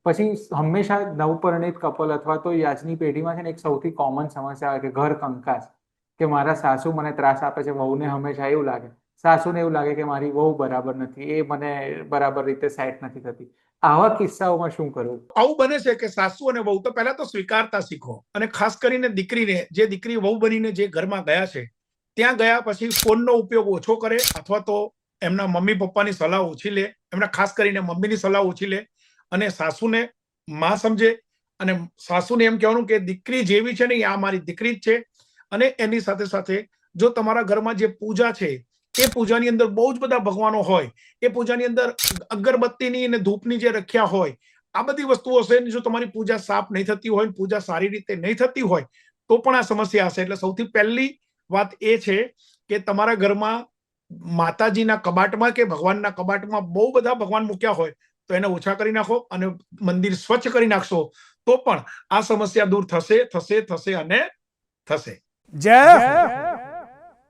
પછી હંમેશા નવપરિણીત કપલ અથવા તો આજની પેઢીમાં છે ને એક સૌથી કોમન સમસ્યા આવે કે ઘર કંકાસ, કે મારા સાસુ મને ત્રાસ આપે છે. વહુને હંમેશા એવું લાગે, સાસુને એવું લાગે કે મારી વહુ બરાબર નથી, એ મને બરાબર રીતે સેટ નથી થતી. આવા કિસ્સાઓમાં શું કરવું? આવું બને છે કે સાસુ અને વહુ તો પહેલા તો સ્વીકારતા શીખો, અને ખાસ કરીને દીકરીને, જે દીકરી વહુ બનીને જે ઘરમાં ગયા છે ત્યાં ગયા પછી ફોનનો ઉપયોગ ઓછો કરે, અથવા તો એમના મમ્મી પપ્પાની સલાહ ઓછી લે, એમના ખાસ કરીને મમ્મીની સલાહ ઓછી લે, અને સાસુને માં સમજે, અને સાસુને એમ કહેવાનું કે દીકરી જેવી છે ને આ મારી દીકરી જ છે. અને એની સાથે સાથે જો તમારા ઘરમાં જે પૂજા છે એ પૂજાની અંદર બહુ જ બધા ભગવાનો હોય, એ પૂજાની અંદર અગરબત્તીની અને ધૂપની જે રખ્યા હોય, આ બધી વસ્તુઓ છે. જો તમારી પૂજા સાફ નહીં થતી હોય, પૂજા સારી રીતે નહીં થતી હોય, તો પણ આ સમસ્યા હશે. એટલે સૌથી પહેલી વાત એ છે કે તમારા ઘરમાં માતાજીના કબાટમાં કે ભગવાનના કબાટમાં બહુ બધા ભગવાન મૂક્યા હોય તો એને ઓછા કરી નાખો, અને મંદિર સ્વચ્છ કરી નાખશો તો પણ આ સમસ્યા દૂર થશે થશે થશે અને થશે. જય